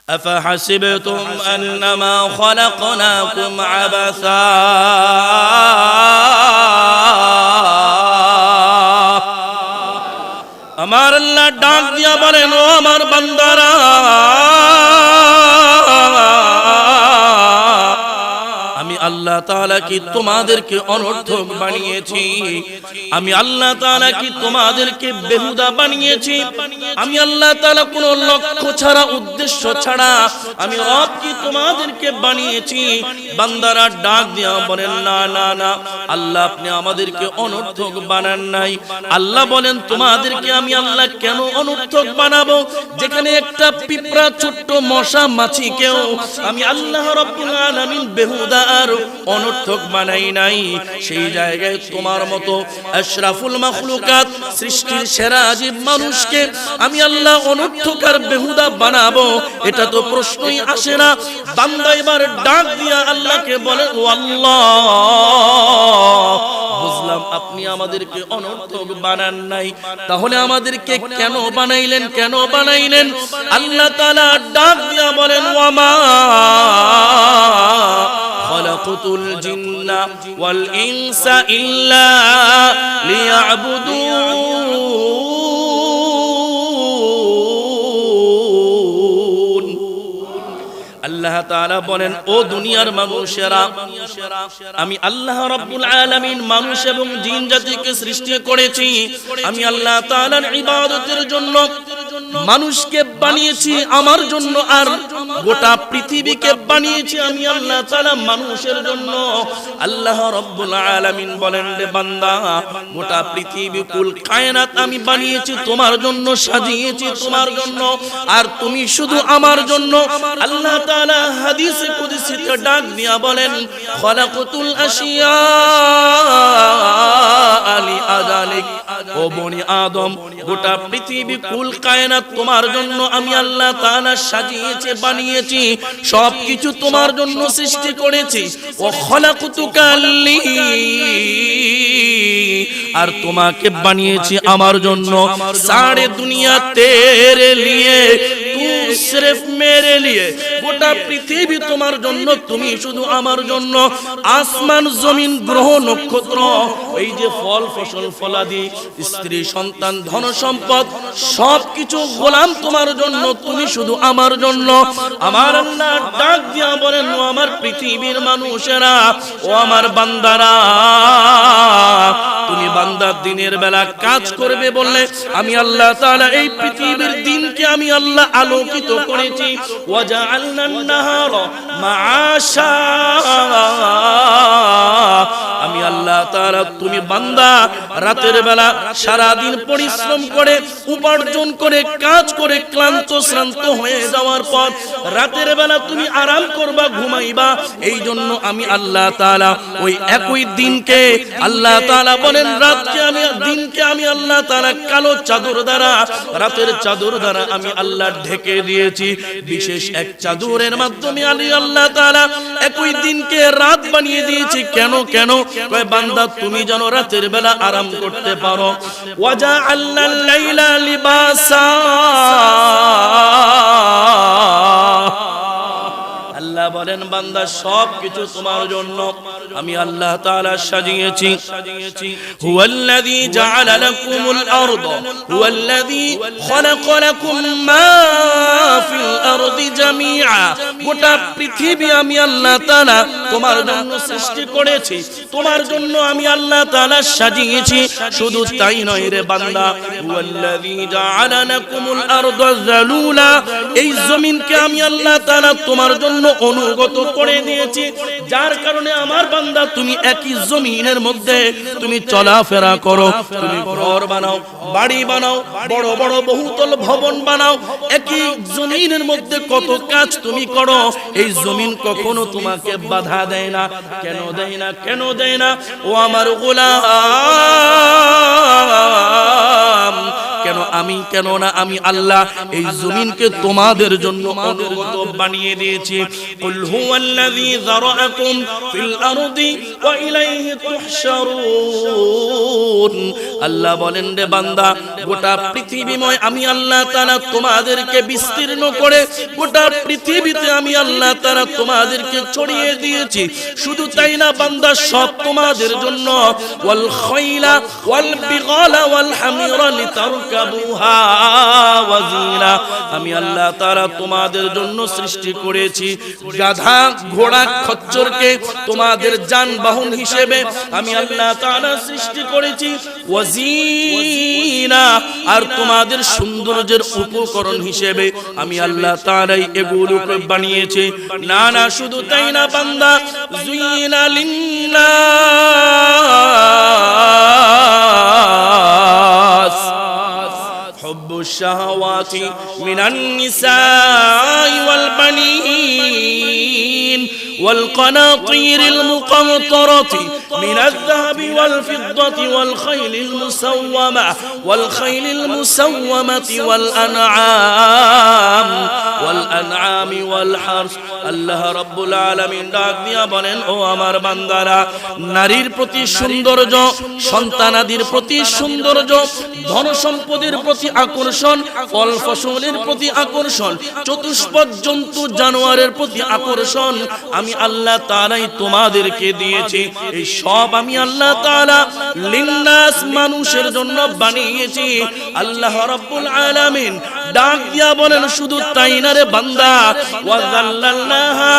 أفحسبتم أنما خلقناكم عبثا আমার আল্লাহ ডাক দিয়া বলেন, ও আমার বান্দারা, আমি আল্লাহ তাআলা কি তোমাদেরকে অনর্থক বানিয়েছি? আমি আল্লাহ তাআলা কি তোমাদেরকে বেহুদা বানিয়েছি? আমি আল্লাহ তাআলা কোনো লক্ষ্য ছাড়া, উদ্দেশ্য ছাড়া আমি রব কি তোমাদেরকে বানিয়েছি? বান্দারা ডাক দিয়া বলেন, না না না আল্লাহ, আপনি আমাদেরকে অনর্থক বানান নাই। আল্লাহ বলেন, তোমাদেরকে আমি আল্লাহ কেন অনর্থক বানাবো? যেখানে একটা পিঁপড়া, ছোট্ট মশা মাছিকেও আমি আল্লাহ রাব্বুল আলামিন বেহুদা আর অনর্থক বানাই নাই, সেই জায়গায় তোমার মতো আশরাফুল মাখলুকাত, সৃষ্টির সেরা জীব মানুষকে আমি আল্লাহ অনর্থক আর বেহুদা বানাবো? এটা তো প্রশ্নই আসে না। বান্দা এবার ডাক দিয়া আল্লাহকে বলে, ও আল্লাহ, বুঝলাম আপনি আমাদেরকে অনর্থক বানান নাই, তাহলে আমাদেরকে কেন বানাইলেন? কেন বানাইলেন? আল্লাহ তাআলা ডাক দিয়া বলেন, ওয়ামা খালাকুতুল জিন্না ওয়াল ইনসা ইল্লা লিয়াবুদুন। আল্লাহ তাআলা বলেন, ও দুনিয়ার মানুষেরা, আমি আল্লাহ রাব্বুল আলামিন মানুষ এবং জিন জাতিকে সৃষ্টি করেছি। আমি আল্লাহ তাআলার ইবাদতের জন্য মানুষকে বানিয়েছি আমার জন্য, আর গোটা পৃথিবীকে বানিয়েছি আমি আল্লাহ তাআলা মানুষের জন্য। আল্লাহ রাব্বুল আলামিন বলেন, রে বান্দা, গোটা পৃথিবী কুল কায়নাত আমি বানিয়েছি তোমার জন্য, সাজিয়েছি তোমার জন্য, আর তুমি শুধু আমার জন্য। আল্লাহ তাআলা হাদিসে কুদসিতে ডাক দিয়া বলেন, খালাকুতুল আশিয়া আলি আজালিক, ও বনি আদম, গোটা পৃথিবী কুল কায়নাত তোমার জন্য আমি আল্লাহ তাআলা সাজিয়েছি, বানিয়েছি, সবকিছু তোমার জন্য সৃষ্টি করেছি। ও খালাকুতুকা লি, আর তোমাকে বানিয়েছি আমার জন্য। সারে দুনিয়া তেরে লিয়ে, তু সির্ফ মেরে লিয়ে, গোটা পৃথিবী তোমার জন্য, তুমি শুধু আমার জন্য। আসমান, জমিন, গ্রহ, নক্ষত্র, এই যে ফল ফসল ফলাদি, স্ত্রী সন্তান, ধন সম্পদ, সবকিছু গোলাম তোমার জন্য, তুমি শুধু আমার জন্য। আমার আল্লাহ ডাক দিয়া বলেন, ও আমার পৃথিবীর মানুষেরা, ও আমার বান্দারা, তুমি বান্দা দিনের বেলা কাজ করবে বললে আমি আল্লাহ তাআলা এই পৃথিবীর দিনকে আমি আল্লাহ আলোকিত করেছি। ওয়াজআলনান নাহারা মাআশা, আমি আল্লাহ তাআলা, তুমি বান্দা রাতের বেলা সারা দিন পরিশ্রম করে, উপার্জন করে, কাজ করে ক্লান্ত শ্রান্ত হয়ে যাওয়ার পর রাতের বেলা তুমি আরাম করবা, ঘুমাইবা। এই জন্য আমি আল্লাহ তাআলা ওই একই দিনকে আল্লাহ তাআলা বলেন, রাতকে আমি, দিনকে আমি আল্লাহ তাআলা কালো চাদর দ্বারা, রাতের চাদর দ্বারা আমি আল্লাহ ঢেকে দিয়েছি। বিশেষ এক চাদরের মাধ্যমে আমি আল্লাহ তাআলা একই দিনকে রাত বানিয়ে দিয়েছি। কেন? কেন? কয় বান্দা, তুমি যেন রাতের বেলা আরাম করতে পারো। ওয়াজআলনাল লাইলা লিবাসা, আল্লাহ বলেন, বান্দা সবকিছু তোমার জন্য আমি আল্লাহ তাআলা সাজিয়েছি। হুয়াল্লাযী জাআলা লাকুমুল আরদা, হুয়াল্লাযী খালাকা লাকুম মা ফিল আরদি জামিআ, গোটা পৃথিবী আমি আল্লাহ তাআলা তোমার জন্য সৃষ্টি করেছি, তোমার জন্য আমি আল্লাহ তাআলা সাজিয়েছি। শুধু তাই নয় রে বান্দা, হুয়াল্লাযী জাআলা লাকুমুল আরদা যালুলা, এই জমিনকে আমি আল্লাহ তাআলা তোমার জন্য অনুগত করে দিয়েছি, যার কারণে আমার বান্দা তুমি একই জমিনের মধ্যে তুমি চলাফেরা করো, তুমি ঘর বানাও, বাড়ি বানাও, বড় বড় বহুতল ভবন বানাও, একই জমিনের মধ্যে কত কাজ তুমি করো। এই জমিন কখনো তোমাকে বাধা দেয় না। কেন দেয় না? কেন দেয় না? ও আমার গোলাম, কেন আমি, কেননা আমি আল্লাহ এই জমিনকে তোমাদের জন্য অনুগত বানিয়ে দিয়েছি। কুল হুয়াল্লাযী যারাআকুম ফিল আরদি ওয়া ইলাইহি তুহশারুন। আল্লাহ বলেন, রে বান্দা, গোটা পৃথিবীময় আমি আল্লাহ তাআলা তোমাদেরকে বিস্তীর্ণ করে গোটা পৃথিবীতে আমি আল্লাহ তাআলা তোমাদেরকে ছড়িয়ে দিয়েছি। শুধু তাই না বান্দা, সব তোমাদের জন্য। ওয়াল খাইলা ওয়াল বিগালা ওয়াল হামিরা লিতারকাবুহা ওয়া যিনা। আমি আল্লাহ তাআলা তোমাদের জন্য সৃষ্টি করেছি গাধা, ঘোড়া, খচ্চরকে তোমাদের যানবাহন হিসেবে আমি আল্লাহ তাআলা সৃষ্টি করেছি। ওয়া যিনা, আর তোমাদের সৌন্দর্যের উপকরণ হিসেবে আমি আল্লাহ তাআলাই এগুলোকে বানিয়েছি। না না, শুধু তাই না বান্দা, যুইনা লিন্নাস হুব্বুশ শাহাওয়াতি মিনান নিসাই ওয়াল বানিন والقناطير المقنطرة من الذهب والفضة والخيل المسومة والأنعام والحرث। আল্লাহ রাব্বুল আলামিন ডাক দিয়া বলেন, ও আমার বান্দারা, নারীর প্রতি সৌন্দর্য, সন্তানাদির প্রতি সৌন্দর্য, ধন সম্পদের প্রতি আকর্ষণ, ফল ফসলের প্রতি আকর্ষণ, চতুষ্পদ জন্তু জানোয়ারের প্রতি আকর্ষণ আমি আল্লাহ তাআলাই তোমাদেরকে দিয়েছি। এই সব আমি আল্লাহ তাআলা লিন্নাস, মানুষের জন্য বানিয়েছি। আল্লাহ রাব্বুল আলামিন ডাক দিয়া বলেন, শুধু তাই না রে বান্দা, ওয়াযাল্লালনাহা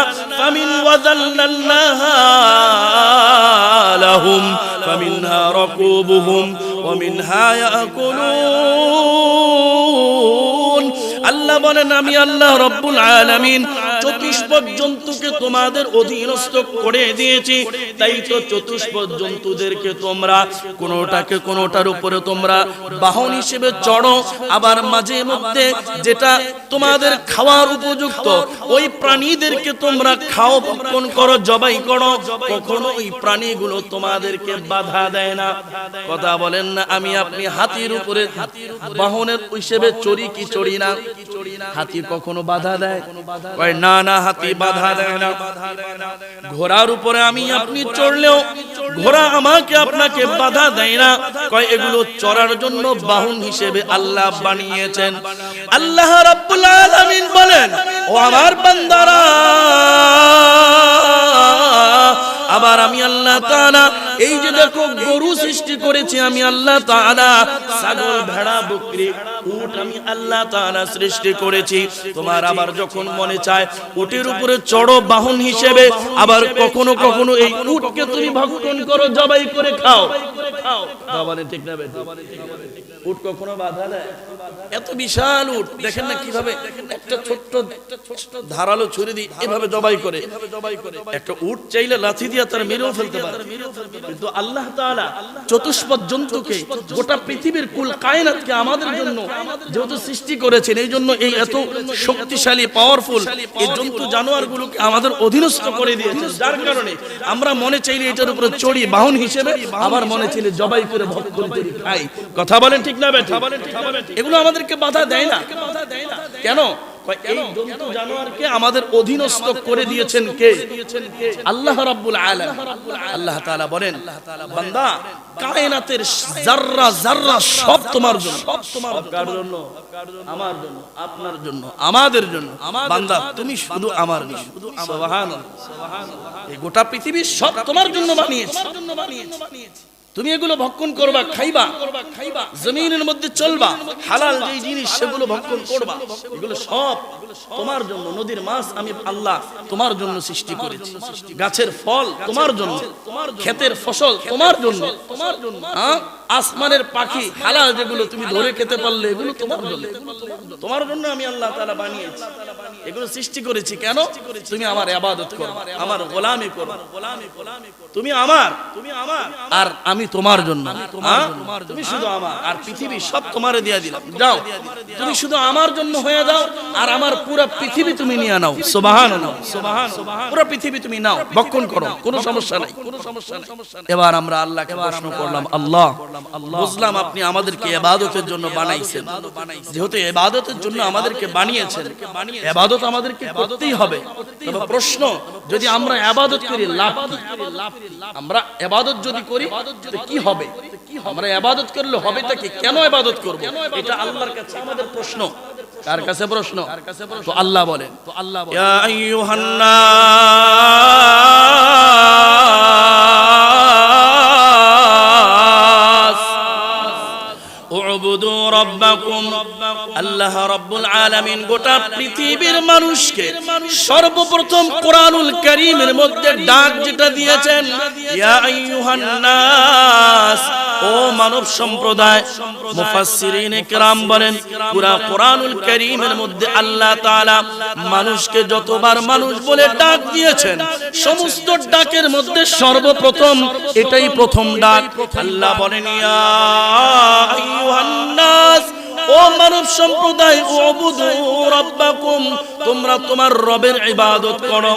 লাহুম ফামিনহা রাকুবুহুম ওয়া মিনহা ইয়াকুলুন। আল্লাহ বলেন, আমি আল্লাহ রাব্বুল আলামিন চতুষ্পদ জন্তুকে তোমাদের অধীনস্থ করে দিয়েছি। তাই তো চতুষ্পদ জন্তুদেরকে তোমরা কোনোটাকে কোনোটার উপরে তোমরা বাহন হিসেবে চড়ো, আবার মাঝে মধ্যে যেটা তোমাদের খাওয়ার উপযুক্ত ওই প্রাণীদেরকে তোমরা খাও, ভক্ষণ করো, জবাই করো। কখনো ওই প্রাণীগুলো তোমাদেরকে বাধা দেয় না। কথা বলেন না, আমি আপনি হাতির উপরে বাহনের হিসেবে চড়ি কি চড়ি না? হাতি কখনো বাধা দেয়? না না, হাতি বাধা দেয় না। ঘোড়ার উপরে আমি আপনি চড়লেও ঘোড়া আমাকে আপনাকে বাধা দেয় না। কয় এগুলো চড়ার জন্য বাহন হিসেবে আল্লাহ বানিয়েছেন। আল্লাহ রাব্বুল আলামিন বলেন, ও আমার বান্দারা, আবার আমি আল্লাহ তাআলা এই যে দেখো গরু সৃষ্টি করেছি আমি আল্লাহ তাআলা, ছাগল, ভেড়া, বকরি, উট আমি আল্লাহ তাআলা সৃষ্টি করেছি। তোমার আবার যখন মনে চায় উটের উপরে চড়ো বাহন হিসেবে, আবার কখনো কখনো এই উটকে তুমি ভক্ষণ করো, জবাই করে খাও। বাবারে ঠিক না বেটা? উট কখনো বাধা দেয়? এত বিশাল উট দেখেন না কিভাবে একটা ছোট্ট ধারালো ছুরি দিয়ে এভাবে জবাই করে। একটা উট চাইলে লাথি দিয়ে তার মেরেও ফেলতে পারে, কিন্তু আল্লাহ তাআলা চতুষ্পদ জন্তুকে, গোটা পৃথিবীর কুল কায়নাতকে আমাদের জন্য যেহেতু সৃষ্টি করেছেন, এই জন্য এই এত শক্তিশালী পাওয়ারফুল এই জন্তু জানোয়ারগুলোকে আমাদের অধীনস্থ করে দিয়েছেন। যার কারণে আমরা মনে চাইলে এটার উপরে চড়ি বাহন হিসেবে, আবার মনে চাইলে জবাই করে ভক্ষণ করি, খাই। কথা বলেন ঠিক না বেঠা? এগুলো আমাদেরকে বাধা দেয় না। কেন? এই জন্তু জানোয়ারকে আমাদের অধীনস্থ করে দিয়েছেন কে? আল্লাহ রাব্বুল আলামিন। আল্লাহ তাআলা বলেন, বান্দা, কায়নাতের যাররা যাররা সব তোমার জন্য। সব তোমার কার জন্য? আমার জন্য, আপনার জন্য, আমাদের জন্য। বান্দা, তুমি শুধু আমার জন্য। সুবহানাল্লাহ, সুবহানাল্লাহ। এই গোটা পৃথিবী সব তোমার জন্য বানিয়েছে। তুমি এগুলো ভক্ষণ করবা, খাইবা, জমিনের মধ্যে চলবা, হালাল যে জিনিস সেগুলো ভক্ষণ করবা। এগুলো সব তোমার জন্য। নদীর মাছ আমি আল্লাহ তোমার জন্য সৃষ্টি করেছি, গাছের ফল তোমার জন্য, ক্ষেতের ফসল তোমার জন্য, আসমানের পাখি হালাল যেগুলো তুমি ধরে খেতে পারলে এগুলো তোমার জন্য। তোমার জন্য আমি আল্লাহ তাআলা বানিয়েছি, এগুলো সৃষ্টি করেছি। কেন? তুমি আমার ইবাদত করো, আমার গোলামি করো। তুমি আমার, আর আমি তোমার জন্য। তুমি শুধু আমার, আর পৃথিবী সব তোমারে দিয়ে দিলাম। যাও, তুমি শুধু আমার জন্য হয়ে যাও, আর আমার পুরো পৃথিবী তুমি নিয়ে নাও। সুবহানাল্লাহ, সুবহানাল্লাহ। পুরো পৃথিবী তুমি নাও, ভক্ষণ করো, কোনো সমস্যা নাই। এবার আমরা আল্লাহকে প্রশ্ন করলাম, আল্লাহ বুঝলাম আপনি আমাদেরকে ইবাদতের জন্য বানাইছেন, যেহেতু ইবাদতের জন্য আমাদেরকে বানিয়েছেন, ইবাদত আমাদেরকে করতেই হবে। তবে প্রশ্ন, যদি আমরা ইবাদত করি লাভ কি? আমরা ইবাদত যদি করি তো কি হবে? আমরা ইবাদত করলে হবেটা কি? কেন ইবাদত করব? এটা আল্লাহর কাছে আমাদের প্রশ্ন। কার কাছে প্রশ্ন? তো আল্লাহ বলেন, ইয়া আইয়ুহান নাস উবুদু রাব্বাকুম। আল্লাহ রাব্বুল আলামিন গোটা পৃথিবীর মানুষকে সর্বপ্রথম কোরআনুল কারীমের মধ্যে ডাক যেটা দিয়েছেন, ইয়া আইয়ুহান নাস, ও মানব সম্প্রদায়। মুফাসসিরিনে কেরাম বলেন, পুরা কোরআনুল কারীমের মধ্যে আল্লাহ তাআলা মানুষকে যতবার মানুষ বলে ডাক দিয়েছেন, সমস্ত ডাকের মধ্যে সর্বপ্রথম এটাই প্রথম ডাক। আল্লাহ বলেন, ইয়া আইয়ুহান নাস, ও মানব সম্প্রদায়, উবুদু রাব্বাকুম, তোমরা তোমার রবের ইবাদত করো।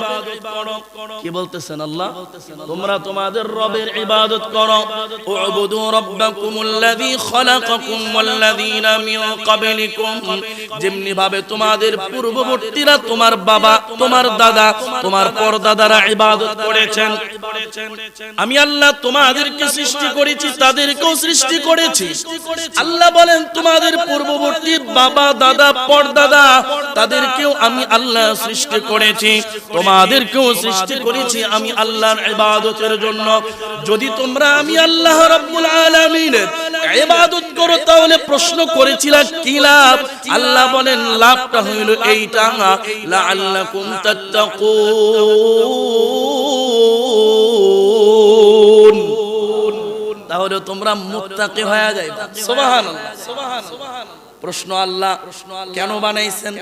কি বলতেছেন আল্লাহ? তোমরা তোমাদের রবের ইবাদত করো। উবুদু রাব্বাকুমুল্লাযী খালাকাকুম ওয়াল্লাযীনা মিন ক্বাবলিকুম, যেমনি ভাবে তোমাদের পূর্ববর্তীরা, তোমার বাবা, তোমার দাদা, তোমার পরদাদারা ইবাদত করেছেন, আমি আল্লাহ তোমাদেরকে সৃষ্টি করেছি, তাদেরকেও সৃষ্টি করেছি। আল্লাহ বলেন, তোমাদের পূর্ববর্তী বাবা, দাদা, পরদাদা, তাদেরকেও আমি আল্লাহ সৃষ্টি করেছি, তোমাদেরকেও সৃষ্টি করেছি আমি আল্লাহর ইবাদতের জন্য। যদি তোমরা আমি আল্লাহ রাব্বুল আলামিনের ইবাদত করো, তাহলে প্রশ্ন করেছিলাম কি লাভ? আল্লাহ বলেন, লাভটা হইল এইটা, লাআল্লাকুম তাত্তাকুন, তাহলে তোমরা মুত্তাকি হয়ে যাইবা। সুবহানাল্লাহ, সুবহানাল্লাহ। প্রশ্ন, আল্লাহ কেন বানাইছেন?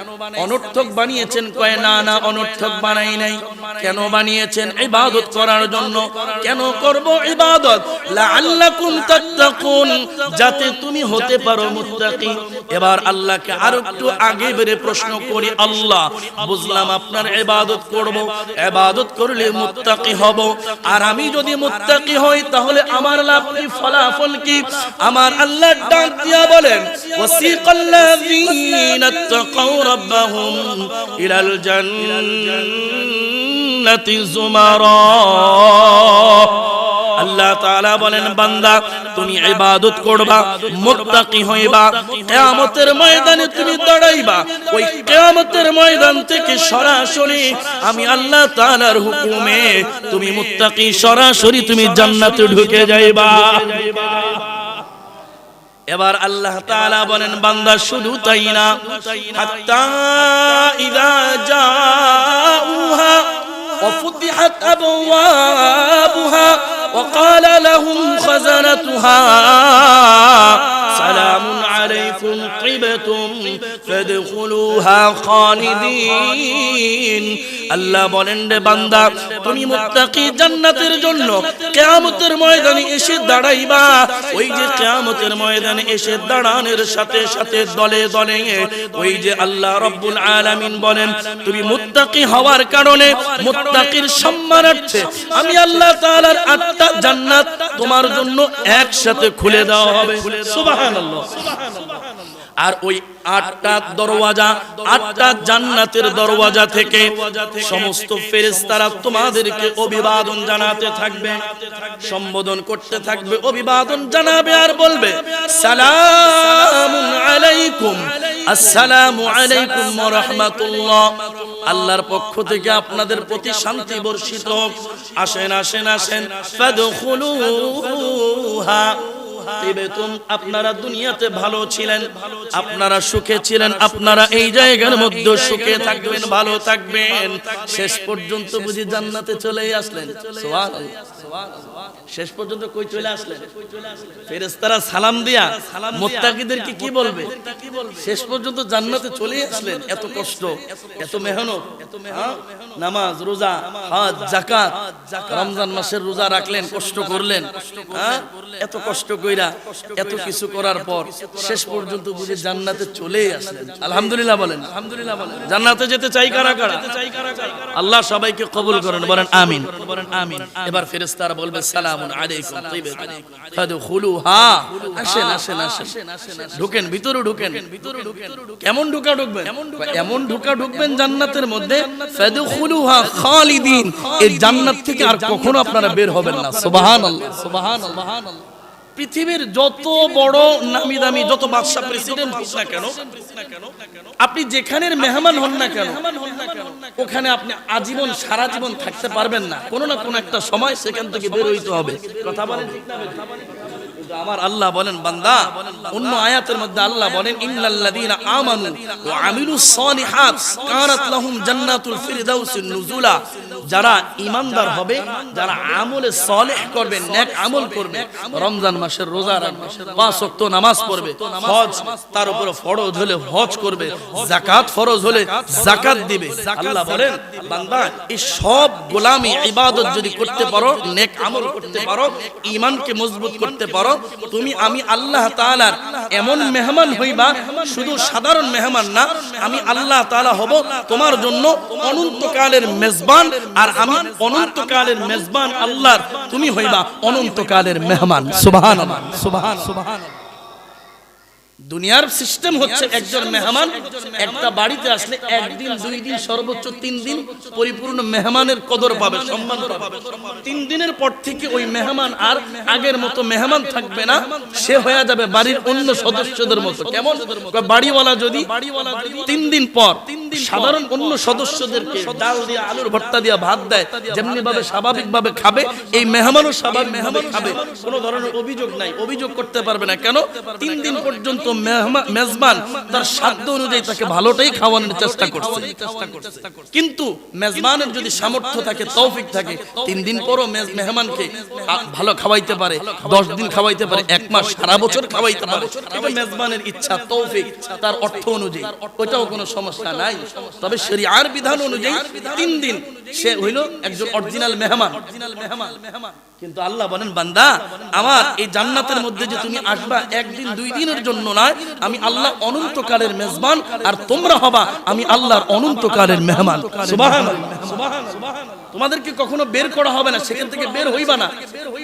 অনর্থক বানিয়েছেন? কয় না, না, অনর্থক বানাই নাই। কেন বানিয়েছেন? ইবাদত করার জন্য। কেন করব ইবাদত? লাআল্লাকুম তাত্তাকুন, যাতে তুমি হতে পারো মুত্তাকি। এবার আল্লাহকে আরো একটু আগে বেরে প্রশ্ন করি, আল্লাহ বুঝলাম আপনার ইবাদত করব, ইবাদত করলে মুত্তাকি হব, আর আমি যদি মুত্তাকি হই তাহলে আমার লাভ কি, ফলাফল কি? আমার আল্লাহ ডাক দিয়া বলেন, ওয়াসিক الذين اتقوا ربهم إلى الجنة زمرا। আল্লাহ তাআলা বলেন, বান্দা তুমি ইবাদত করবা, মুত্তাকি হইবা, কিয়ামতের ময়দানে তুমি দাঁড়াইবা। ওই কিয়ামতের ময়দান থেকে সরাসরি আমি আল্লাহ তাআলার হুকুমে তুমি মুত্তাকি, সরাসরি তুমি জান্নাতে ঢুকে যাইবা। এবার আল্লাহ তাআলা বলেন, বান্দা শুধু তাই না, হাত্তা ইযা জাউহা ওয়া ফুতিহাত আবওয়াবুহা ওয়া ক্বালা লাহুম খাযানাতুহা সালামুন আলাইকুম তিবতুম ফাদখুলুহা খালিদিন। আল্লাহ বলেন, রে বান্দা, তুমি মুত্তাকি জান্নাতের জন্য কিয়ামতের ময়দানে এসে দাঁড়াইবা। ওই যে কিয়ামতের ময়দানে এসে দাঁড়ানোর সাথে সাথে দলে দলে ওই যে আল্লাহ রাব্বুল আলামিন বলেন, তুমি মুত্তাকি হওয়ার কারণে, মুত্তাকির সম্মানার্থে আমি আল্লাহ তাআলার 8টা জান্নাত তোমার জন্য একসাথে খুলে দেওয়া হবে। সুবহানাল্লাহ। আর ওই 8টা দরওয়াজা, 8টা জান্নাতের দরওয়াজা থেকে সমস্ত ফেরেশতারা তোমাদেরকে অভিবাদন জানাতে থাকবে, সম্বোধন করতে থাকবে, অভিবাদন জানাবে আর বলবে, সালামুন আলাইকুম, আসসালামু আলাইকুম ওয়া রাহমাতুল্লাহ। আল্লাহর পক্ষ থেকে আপনাদের প্রতি শান্তি বর্ষিত হোক। আসেন, আসেন, আসেন, ফাদখুলুহা তিবতুম, আপনারা দুনিয়াতে ভালো ছিলেন, আপনারা সুখে ছিলেন, আপনারা এই জায়গার মধ্যে সুখে থাকবেন, ভালো থাকবেন। শেষ পর্যন্ত বুঝি জান্নাতে চলেই আসলেন। সুবহানাল্লাহ, সুবহানাল্লাহ। শেষ পর্যন্ত কই চলে আসলেন? ফেরেশতারা সালাম দিয়া মুত্তাকিদেরকে কি বলবে? শেষ পর্যন্ত জান্নাতে চলে আসলেন। এত কষ্ট, এত মেহনত, নামাজ, রোজা, হজ, যাকাত, রমজান মাসের রোজা রাখলেন, কষ্ট করলেন, এত কষ্ট কইরা এত কিছু করার পর শেষ পর্যন্ত বুঝে জান্নাতে চলে আসলেন। আলহামদুলিল্লাহ বলেন, আলহামদুলিল্লাহ বলেন। জান্নাতে যেতে চাই কারা কারা? আল্লাহ সবাইকে কবুল করেন, বলেন আমিন, বলেন আমিন। এবার ফেরেশতা ফেরেশতারা বলবে সালামুন আলাইকুম তিবাতান ফাদখুলুহা, আসেন আসেন আসেন, ঢুকেন ভিতরে ঢুকেন। কেমন ঢুকবেন? এমন ঢুকবেন জান্নাতের মধ্যে ফাদখুলুহা খালিদিন, এই জান্নাত থেকে আর কখনো আপনারা বের হবেন না। সুবহানাল্লাহ সুবহানাল্লাহ। পৃথিবীর যত বড় নামি দামি যত বাদশা প্রেসিডেন্ট হোক না কেন, আপনি যেখানের মেহমান হন না কেন, ওখানে আপনি আজীবন সারা জীবন থাকতে পারবেন না। কোনো না কোনো একটা সময় সেখান থেকে বের হইতে হবে। কথা বলেন ঠিক না? আমার আল্লাহ বলেন বান্দা, অন্য আয়াতের মধ্যে আল্লাহ বলেন ইন্নাল্লাযীনা আমানু ওয়া আমিলুস সালিহাত কানাত লাহুম জান্নাতুল ফিরদাউসিন নুজুলা, যারা ঈমানদার হবে, যারা আমলে সালেহ করবে, নেক আমল করবে, রমজান মাসের রোজা রাখবে, 5 ওয়াক্ত নামাজ পড়বে, হজ তার উপরে ফরজ হলে হজ করবে, যাকাত ফরজ হলে যাকাত দিবে। আল্লাহ বলেন বান্দা, এই সব গোলামি ইবাদত যদি করতে পারো, নেক আমল করতে পারো, ঈমানকে মজবুত করতে পারো, তুমি আমি আল্লাহ তাআলার এমন মেহমান হইবা, শুধু সাধারণ মেহমান না, আমি আল্লাহ তাআলা হব তোমার জন্য অনন্তকালের মেজবান, আর আমি অনন্তকালের মেজবান আল্লাহর, তুমি হইবা অনন্তকালের মেহমান। সুবহানাল্লাহ সুবহানাল্লাহ। দুনিয়ার সিস্টেম হচ্ছে একজন মেহমান একটা বাড়িতে আসলে একদিন, 2 দিন, সর্বোচ্চ 3 দিন পরিপূর্ণ মেহমানের কদর পাবে, সম্মান পাবে। 3 দিনের পর থেকে ওই মেহমান আর আগের মতো মেহমান থাকবে না, সে হয়ে যাবে বাড়ির অন্য সদস্যদের মতো। কেমন? বাড়িওয়ালা যদি 3 দিন পর সাধারণ অন্য সদস্যদেরকে ডাল দিয়ে আলুর ভর্তা দিয়ে ভাত দেয়, যেমনি ভাবে স্বাভাবিক ভাবে খাবে, এই মেহমানও স্বাভাবিক ভাবে খাবে, কোনো ধরনের অভিযোগ নাই, অভিযোগ করতে পারবে না। কেন? 3 দিন পর্যন্ত মেজবান তার সাধ্য অনুযায়ী তাকে ভালোটাই খাওয়ানোর চেষ্টা করছে। কিন্তু মেজবানের যদি সামর্থ্য থাকে, তৌফিক থাকে, 3 দিন পরও মেহমানকে ভালো খাওয়াইতে পারে, 10 দিন খাওয়াইতে পারে, 1 মাস, সারা বছর খাওয়াইতে পারে, এটা মেজবানের ইচ্ছা, তৌফিক, তার অর্থ অনুযায়ী, ওইটাও কোনো সমস্যা নাই। তবে শরীয়তের বিধান অনুযায়ী 3 দিন সে হইল একজন অরিজিনাল মেহমান। কিন্তু আল্লাহ বলেন বান্দা আমার, এই জান্নাতের মধ্যে যে তুমি আসবা 1 দিন 2 দিনের জন্য নয়, আমি আল্লাহ অনন্তকালের মেজবান, আর তোমরা হবা আমি আল্লাহর অনন্তকালের মেহমান। সুবহানাল্লাহ সুবহানাল্লাহ। তোমাদেরকে কখনো বের করা হবে না, সেখান থেকে বের হইবা না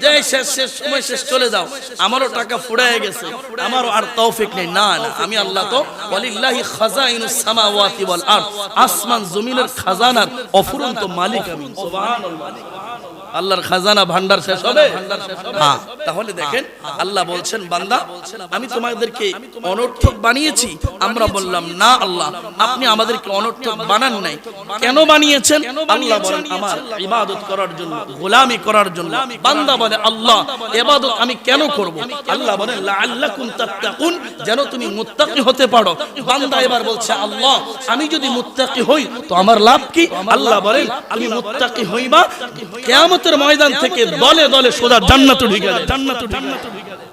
যে শেষ সময় শেষ, চলে যাও, আমারও টাকা ফুরায় গেছে, আমারও আর তৌফিক নেই। না না, আমি আল্লাহ তো ওয়ালিল্লাহি খাযাইনুস সামাওয়াতি ওয়াল আরদ, আসমান জমিনের খাজানার অফুরন্ত মালিক আমি। সুবহানাল্লাহ। আল্লাহর খাজানা ভান্ডার শেষ হবে? হ্যাঁ। তাহলে দেখেন আল্লাহ বলছেন বান্দা, আমি তোমাদেরকে অনর্থক বানিয়েছি? আমরা বললাম না আল্লাহ, আপনি আমাদেরকে অনর্থক বানান নাই। কেন বানিয়েছেন? আল্লাহ বলেন আমার ইবাদত করার জন্য, গোলামি করার জন্য। বান্দা বলে আল্লাহ ইবাদত আমি কেন করব? আল্লাহ বলেন লাআল্লাকুম তাত্তাকুন, যেন তুমি মুত্তাকি হতে পারো। বান্দা এবার বলছে আল্লাহ আমি যদি মুত্তাকি হই তো আমার লাভ কি? আল্লাহ বলেন আমি মুত্তাকি হইবা কিয়ামতের ময়দান থেকে দলে দলে সোজা জান্নাতে ঢুকে যাবে, জান্নাতে ঢুকে যাবে।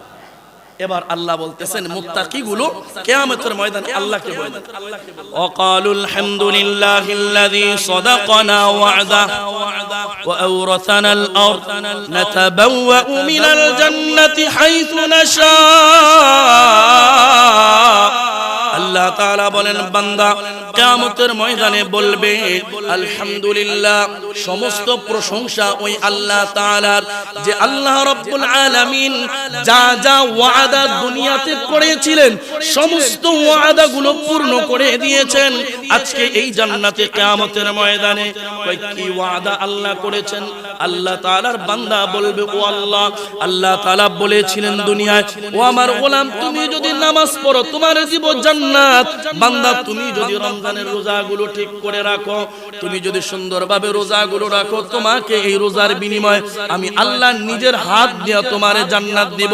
এবার আল্লাহ বলতেছেন মুত্তাকিগুলো কিয়ামতের ময়দানে আল্লাহকে বলবে ওয়াকালুল হামদুলিল্লাহিল্লাযী সাদাকানা ওয়া'দা ওয়া আওরাসানাল আরদ নাতাবাওয়াউ মিনাল জান্নাতি হাইথু নাশা। আল্লাহ তাআলা বলেন বান্দা কিয়ামতের ময়দানে বলবে আলহামদুলিল্লাহ, সমস্ত প্রশংসা ওই আল্লাহ তাআলার, যে আল্লাহ রাব্বুল আলামিন যা যা ওয়াদা দুনিয়াতে করেছিলেন সমস্ত ওয়াদাগুলো পূর্ণ করে দিয়েছেন। আজকে এই জান্নাতে কিয়ামতের ময়দানে কি ওয়াদা আল্লাহ করেছেন? আল্লাহ তাআলার বান্দা বলবে ও আল্লাহ, আল্লাহ তাআলা বলেছিলেন দুনিয়ায়, ও আমার গোলাম তুমি যদি নামাজ পড়ো তোমার দিব জান্নাত। বান্দা তুমি যদি রমজানের রোজাগুলো ঠিক করে রাখো, তুমি যদি সুন্দরভাবে রোজাগুলো রাখো, তোমাকে এই রোজার বিনিময়ে আমি আল্লাহ নিজের হাত দিয়ে তোমারে জান্নাত দেব।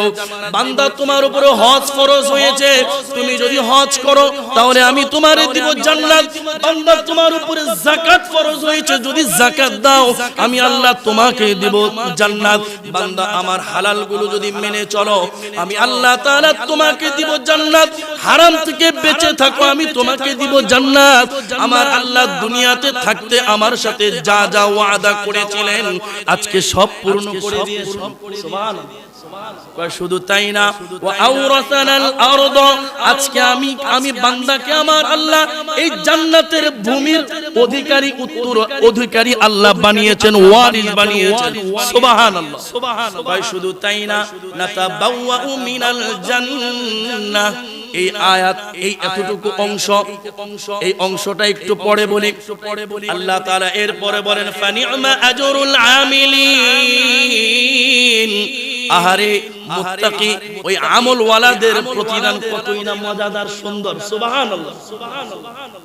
বান্দা তোমার উপরে হজ ফরজ হয়েছে, তুমি যদি হজ করো তাহলে আমি তোমারে দিব জান্নাত। বান্দা তোমার উপরে যাকাত ফরজ হয়েছে, যদি যাকাত দাও আমি আল্লাহ তোমাকে দেব জান্নাত। বান্দা আমার হালালগুলো যদি মেনে চলো আমি আল্লাহ তাআলা তোমাকে দিব জান্নাত। হারাম থেকে বেঁচে থাকো আমি তোমাকে দিব জান্নাত। আমার আল্লাহ দুনিয়াতে থাকতে আমার সাথে যা যা ওয়াদা করেছিলেন আজকে সব পূর্ণ করে দিয়েছেন। সুবহানাল্লাহ শুধু তাই না, ওয়া আওরাসানাল আরদ, আজকে আমি বান্দাকে আমার আল্লাহ এই জান্নাতের ভূমির অধিকারী অধিকারী আল্লাহ বানিয়েছেন, ওয়ারিস বানিয়েছেন। সুবহানাল্লাহ। ভাই শুধু তাই না, নাতাবাওয়াউ মিনাল জান্নাহ, এই আয়াত এই এতটুকু অংশ, এই অংশটা একটু পরে বলি। আল্লাহ তাআলা এর পরে বলেন ফানি'মা আজরুল আমিলিন, আহারে মুত্তাকি ওই আমল ওয়ালাদের প্রতিদান কতই না মজাদার সুন্দর। সুবহানাল্লাহ।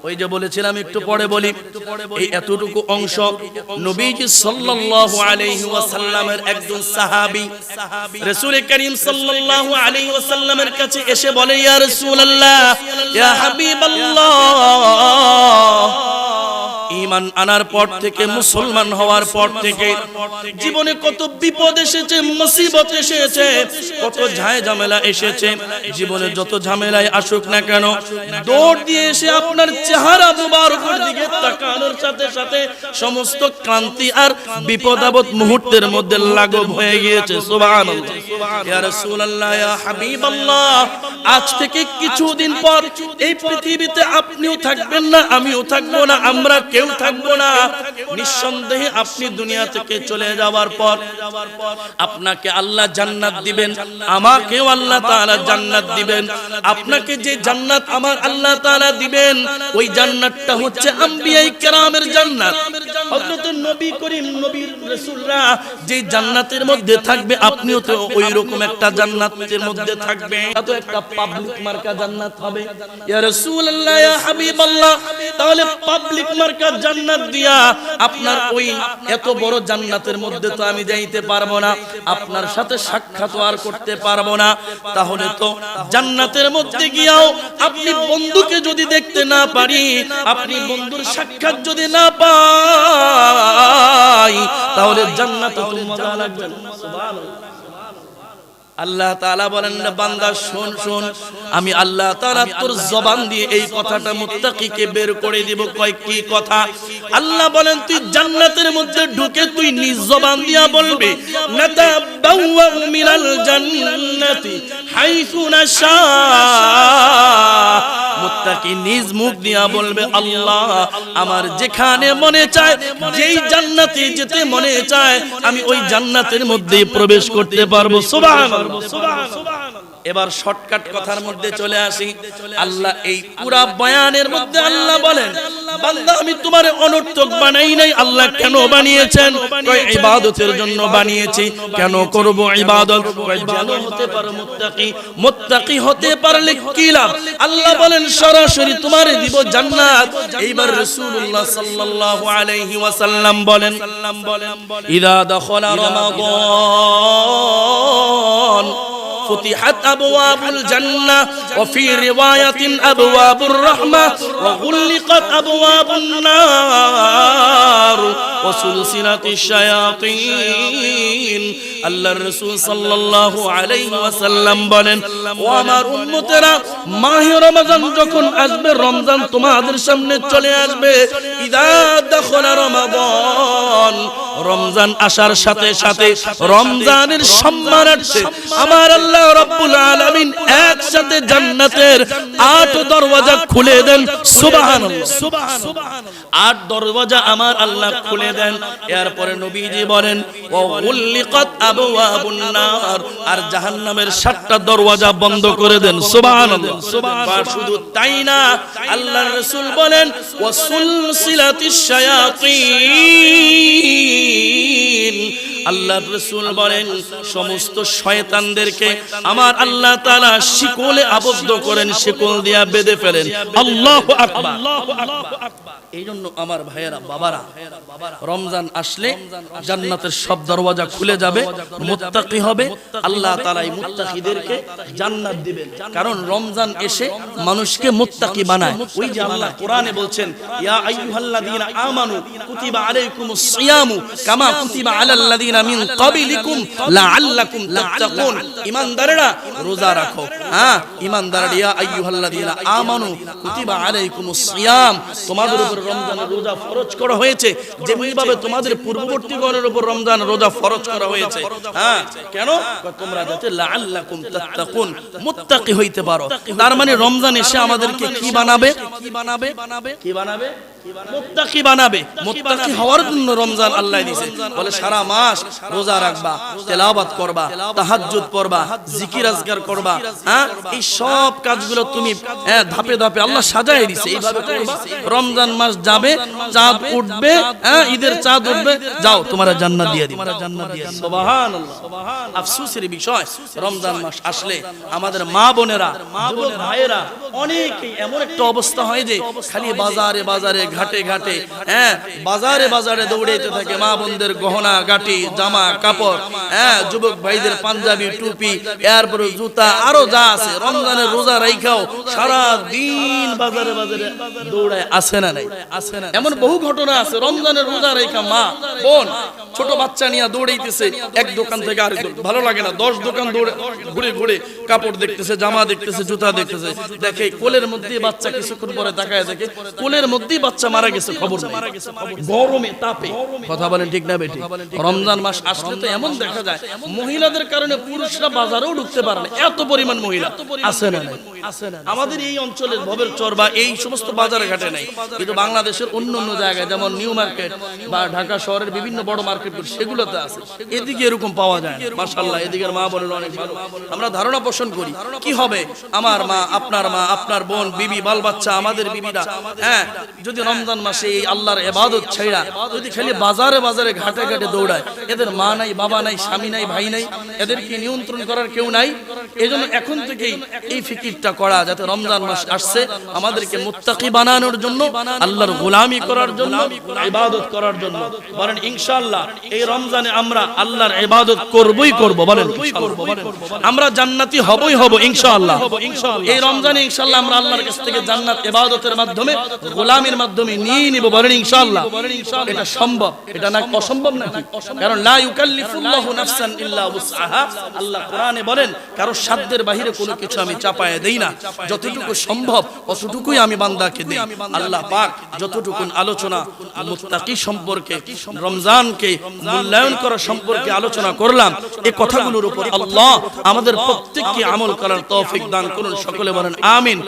ওই যে বলেছিলাম একটু পরে বলি, এই এতটুকু অংশ নবীজি সাল্লাল্লাহু আলাইহি ওয়াসাল্লামের একজন সাহাবী রাসূল করিম সাল্লাল্লাহু আলাইহি ওয়াসাল্লামের কাছে এসে বলে, ইয়া রাসূলুল্লাহ, ইয়া হাবিবাল্লাহ, ঈমান আনার পর থেকে, মুসলমান হওয়ার পর থেকে জীবনে কত বিপদ এসেছে, মুসিবত এসেছে, কত ঝামেলা এসেছে। জীবনে যত ঝামেলাই আসুক না কেন, দৌড় দিয়ে এসে আপনার চেহারা মুবারকের দিকে তাকানোর সাথে সাথে সমস্ত ক্লান্তি আর বিপদ আপদ মুহূর্তের মধ্যে লাঘব হয়ে গিয়েছে। সুবহানাল্লাহ। ইয়া রাসূলুল্লাহ, ইয়া হাবিবাল্লাহ, আজ থেকে কিছুদিন পর এই পৃথিবীতে আপনিও থাকবেন না, আমিও থাকবো না, আমরা কেউ থাকবো না। নিঃসন্দেহে আপনি দুনিয়া থেকে চলে যাওয়ার পর আপনাকে আল্লাহ জান্নাত দিবেন, আমাকেও আল্লাহ তাআলা জান্নাত দিবেন। আপনাকে যে জান্নাত আমার আল্লাহ তাআলা দিবেন, ওই জান্নাতটা হচ্ছে আম্বিয়ায়ে কেরামের জান্নাত। হযরত নবী করিম, নবীর রাসূলরা যে জান্নাতের মধ্যে থাকবে, আপনিও তো ওই রকম একটা জান্নাতের মধ্যে থাকবেন। এটা তো একটা পাবলিক মার্কা জান্নাত হবে। ইয়া রাসূলুল্লাহ, ইয়া হাবিবাল্লাহ, তাহলে পাবলিক মার্কা জান্নাত দিয়া আপনার ওই এত বড় জান্নাতের মধ্যে তো আমি যাইতে পারবো না, আপনার সাথে সাক্ষাৎ আর করতে পারবো না। তাহলে তো জান্নাতের মধ্যে গিয়াও আপনি বন্ধুকে যদি দেখতে না পারি, আপনি বন্ধুর সাক্ষাৎ যদি না পাই, তাহলে জান্নাতে তো মজা লাগবে না। সুবহানাল্লাহ। আল্লাহ তাআলা বলেন, বান্দা শোন শোন, আমি আল্লাহ তাআলা তোর জবান দিয়ে এই কথাটা মুত্তাকিকে বের করে দিব। কয় কি কথা? আল্লাহ বলেন, তুই জান্নাতের মধ্যে ঢুকে তুই নিজ জবান দিয়া বলবি, নাতাবাওয়াউ মিনাল জান্নাতি হাইসু নাশা। মুত্তাকি নিজ মুখ দিয়া বলবে, আল্লাহ আমার যেখানে মনে চায়, যেই জান্নাতে যেতে মনে চায়, আমি ওই জান্নাতের মধ্যে প্রবেশ করতে পারবো। সুবহানাল্লাহ। এবার শর্টকাট কথার মধ্যে চলে আসি। আল্লাহ এই পুরা বয়ানের মধ্যে আল্লাহ বলেন, বান্দা আমি তোমারে অনর্থক বানাই নাই। আল্লাহ কেন বানিয়েছেন? কয় ইবাদতের জন্য বানিয়েছি। কেন করব ইবাদত? কয় যেন হতে পারো মুত্তাকি। মুত্তাকি হতে পারলে কি লাভ? আল্লাহ বলেন সরাসরি তোমারে দিব জান্নাত। এইবার রাসূলুল্লাহ সাল্লাল্লাহু আলাইহি ওয়াসাল্লাম বলেন, ইদা দাখালা রমাদান فتحت أبواب الجنة وفي رواية أبواب الرحمة وغلقت أبواب النار وسلسلة الشياطين। আল্লাহ রাসূল সাল্লাল্লাহু আলাইহি ওয়াসাল্লাম বলেন, ও আমার উম্মতেরা, মাহে রমজান যখন আসবে, রমজান তোমাদের সামনে চলে আসবে, ইদা দাখালা রমাদান, রমজান আসার সাথে সাথে রমজানের সম্মানার্থে আমার আল্লাহ রাব্বুল আলামিন একসাথে জান্নাতের 8 দরওয়াজা খুলে দেন। সুবহানাল্লাহ। 8 দরওয়াজা আমার আল্লাহ খুলে দেন। এরপরে নবীজি বলেন, ওয়া গুল্লিকাত আবওয়াবুন নার, আর জাহান্নামের 7টা দরওয়াজা বন্ধ করে দেন। সুবহানাল্লাহ। শুধু তাই না, আল্লাহর রাসূল বলেন, ওয়া সুলসিলাতিশ শায়াতিন, আল্লাহর রাসূল বলেন সমস্ত শয়তানদেরকে আমার আল্লাহ তাআলা শিকলে আবদ্ধ করেন, শিকল দিয়া বেঁধে ফেলেন। আল্লাহু আকবার। এই জন্য আমার ভাইয়েরা, বাবারা, রমজান আসলে জান্নাতের সব দরওয়াজা খুলে যাবে, মুত্তাকি হবে, আল্লাহ তাআলা এই মুত্তাকিদেরকে জান্নাত দিবেন। কারণ রমজান এসে মানুষকে মুত্তাকি বানায়। ওই যে আল্লাহ কোরআনে বলছেন, ইয়া আইয়ুহাল্লাযীনা আমানু কুতিবা আলাইকুমুস সিয়ামু কামা কুতিবা আলাল্লাযীনা মিন ক্বাবলিকুম লাআল্লাকুম তাত্তাকুন। ঈমানদারেরা রোজা রাখো, হ্যাঁ ঈমানদাররা ইয়া আইয়ুহাল্লাযীনা আমানু কুতিবা আলাইকুমুস সিয়াম, তোমাদের উপর রমজানের রোজা ফরজ করা হয়েছে যেমনিভাবে তোমাদের পূর্ববর্তীগণের উপর রমজান রোজা ফরজ করা হয়েছে। হ্যাঁ, কেন? তোমরা যাতে লাআল্লাকুম তাত্তাকুন, মুত্তাকি হইতে পারো। তার মানে রমজান এসে আমাদেরকে কি বানাবে? মুত্তাকি বানাবে। মুত্তাকি হওয়ার জন্য রমজান আল্লাহ দিয়েছে। বলে সারা মাস রোজা রাখবা, তেলাওয়াত করবা, তাহাজ্জুদ পড়বা, জিকির আজকার করবা। হ্যাঁ, এই সব কাজগুলো তুমি ধাপে ধাপে আল্লাহ সাজায় দিয়েছে। এইভাবে করবা, রমজান মাস যাবে, চাঁদ উঠবে, হ্যাঁ ঈদের চাঁদ উঠবে, যাও তোমার জান্নাত দিয়ে দিই। সুবহানাল্লাহ। আফসোসের বিষয়, রমজান মাস আসলে আমাদের মা বোনেরা, যুবক ভাইয়েরা অনেকেই এমন একটা অবস্থা হয় যে খালি বাজারে বাজারে, ঘাটে ঘাটে, হ্যাঁ বাজারে বাজারে দৌড়াইতে থাকে। মা বোনদের গহনা গাটি, জামা কাপড়, হ্যাঁ যুবক ভাইদের পাঞ্জাবি, টুপি, এরপরে জুতা, আরো যা আছে। রমজানের রোজা রাইখাও সারা দিন বাজারে বাজারে দৌড়ায়, আসে না নাই? আসে না? এমন বহু ঘটনা আছে। রমজানের রোজা রাইখা মা বোন ছোট বাচ্চা নিয়ে দৌড়াইতেছে এক দোকান থেকে আরেক দোকান, ভালো লাগে না, 10 দোকান দৌড়ে ঘুরে ঘুরে কাপড় দেখতেছে, জামা দেখতেছে, জুতা দেখতেছে। দেখে কোলের মধ্যে বাচ্চা, কিছুক্ষণ পরে তাকায় দেখে কোলের মধ্যেই বাচ্চা মারা গেছে, খবর নেই। গরমে তাপে, কথা বলেন ঠিক না বেটি? রমজান মাস আসলে তো এমন দেখা যায় মহিলাদের কারণে পুরুষরা বাজারেও ঢুকতে পারে না, এত পরিমাণ মহিলা আছে না? আমাদের এই অঞ্চলের ভবের চর বা এই সমস্ত বাজারে ঘাটে নাই, কিন্তু বাংলাদেশের অন্য অন্য জায়গায় যেমন নিউ মার্কেট বা ঢাকা শহরের বিভিন্ন বড় মার্কেট সেগুলোতে আছে। এদিকে এরকম পাওয়া যায় মাশাআল্লাহ। এদিকের মা বোনেরা অনেক ভালো। আমরা ধারণা পোষণ করি কি হবে আমার মা, আপনার বোন, বিবি, বাল বাচ্চা, আমাদের বিবিরা, হ্যাঁ যদি রমজান মাসে এই আল্লাহর ইবাদত ছাইড়া যদি খালি বাজারে বাজারে ঘাটে ঘাটে দৌড়ায়, এদের মা নাই, বাবা নাই, স্বামী নাই, ভাই নাই, এদেরকে নিয়ন্ত্রণ করার কেউ নাই। এজন্য এখন থেকেই এই ফিকিরটা করা, যাতে রমজান মাস আসছে আমাদেরকে মুত্তাকি বানানোর জন্য, আল্লাহর গোলামি করার জন্য, ইবাদত করার জন্য। বলেন ইনশাআল্লাহ এই রমজানে আমরা আল্লাহর ইবাদত করবই করব। বলেন আমরা জান্নাতি হবই হব ইনশাআল্লাহ। এই রমজানে ইনশাআল্লাহ আমরা আল্লাহর কাছ থেকে জান্নাত ইবাদতের মাধ্যমে, গোলামির মাধ্যমে নিয়ে নিব। বলেন ইনশাআল্লাহ। এটা সম্ভব, এটা না অসম্ভব নাকি? কারণ লা ইউকাল্লিফুল্লাহু নাফসান ইল্লা উসআহা। আল্লাহ কোরআনে বলেন কারো সাধ্যের বাইরে কোনো কিছু আমি চাপায়ে দেই না, যতটুকু সম্ভব অতটুকুই আমি বান্দাকে দেই। আল্লাহ পাক যতটুকু আলোচনা মুত্তাকি সম্পর্কে, রমজানকে মূল্যায়ন করা সম্পর্কে আলোচনা করলাম, এই কথাগুলোর উপর আল্লাহ আমাদের প্রত্যেককে আমল করার তৌফিক দান করুন। সকলে বলেন আমিন।